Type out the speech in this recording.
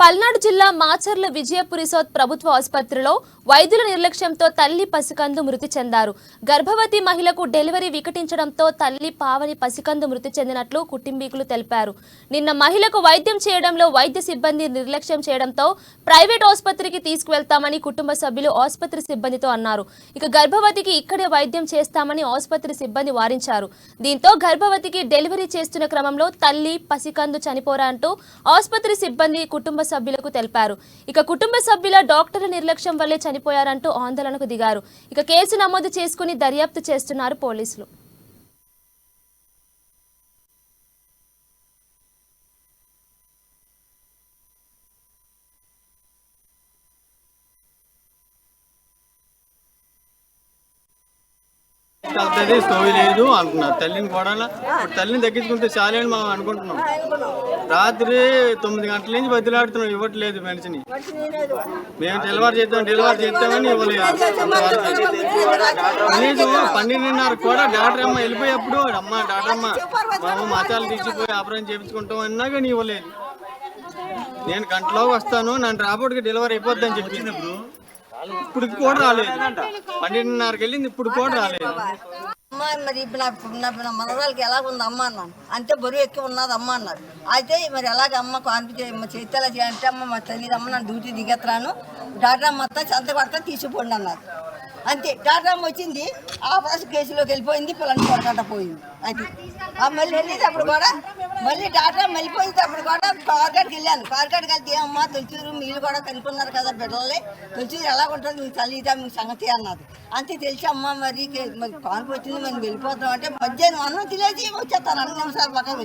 పల్నాడు జిల్లా మాచర్ల విజయపురి సౌత్ ప్రభుత్వ ఆసుపత్రిలో వైద్యుల నిర్లక్ష్యంతో తల్లి పసికందు మృతి చెందారు. గర్భవతి మహిళకు డెలివరీ వికటించడంతో తల్లి పావని పసికందు మృతి చెందినట్లు కుటుంబీకులు తెలిపారు. నిన్న మహిళకు వైద్యం చేయడంలో వైద్య సిబ్బంది నిర్లక్ష్యం చేయడంతో ప్రైవేట్ ఆసుపత్రికి తీసుకువెళ్తామని కుటుంబ సభ్యులు ఆసుపత్రి సిబ్బందితో అన్నారు. ఇక గర్భవతికి ఇక్కడే వైద్యం చేస్తామని ఆసుపత్రి సిబ్బంది వారించారు. దీంతో గర్భవతికి డెలివరీ చేస్తున్న క్రమంలో తల్లి పసికందు చనిపోరా అంటూ ఆసుపత్రి సిబ్బంది కుటుంబ సభ్యులకు తెలిపారు. ఇక కుటుంబ సభ్యుల డాక్టర్ల నిర్లక్ష్యం వల్లే చనిపోయారంటూ ఆందోళనకు దిగారు. ఇక కేసు నమోదు చేసుకుని దర్యాప్తు చేస్తున్నారు పోలీసులు. స్టోరీ లేదు అంటున్నారు. తల్లిని కూడా తల్లిని తగ్గించుకుంటే చాలేని మనం అనుకుంటున్నాం. రాత్రి 9 గంటల నుంచి బదిలాడుతున్నాం, ఇవ్వట్లేదు మనిషిని. మేము డెలివరీ చేస్తామని ఇవ్వలేదు. కనీసం 12:30 కూడా డాక్టర్ అమ్మ వెళ్ళిపోయేప్పుడు డాక్టర్ అమ్మ మేము మచాలు తీసిపోయి ఆపరేషన్ చేయించుకుంటాం అన్నా కానీ ఇవ్వలేదు. నేను గంటలోకి వస్తాను, నన్ను రాబోటికి డెలివరీ అయిపోద్దని చెప్పినప్పుడు ఇప్పుడు కూడా రాలేదు. 12:30కి వెళ్ళింది, ఇప్పుడు కూడా రాలేదు. అమ్మ మరి నా మనరాలకి ఎలా ఉంది అమ్మ అన్నాను. అంతే బరువు ఎక్కువ ఉన్నది అమ్మ అన్నారు. అయితే మరి ఎలాగ అమ్మ చేతలా చేయాలంటే అమ్మ మా తెలియదు అమ్మ నన్ను డ్యూటీ దిగెత్తరాను డాక్టర్ మొత్తం సంత పడతా తీసుకుపోండి అన్నారు. అంతే డాక్టర్ వచ్చింది, ఆపరేషన్ కేసులోకి వెళ్ళిపోయింది, పిల్లల్ని కొరకట పోయింది. అది మళ్ళీ వెళ్ళేటప్పుడు కూడా మళ్ళీ డాక్టర్ వెళ్ళిపోయేటప్పుడు కూడా కార్కాడికి వెళ్ళాను. కార్కాడికి వెళ్తే ఏమమ్మా తొలిచూరు మీరు కూడా కనుక్కున్నారు కదా బిడ్డలే, తొలిచూరు ఎలా ఉంటుంది మీకు తల్లిదా మీకు సంగతి అన్నది. అంతే తెలిసి అమ్మ మరి కానుక వచ్చింది మనం వెళ్ళిపోతాం అంటే మధ్యాహ్నం అన్నం తినేసి వచ్చేస్తాను 2 నిమిషాలు పక్కన వచ్చేస్తాను.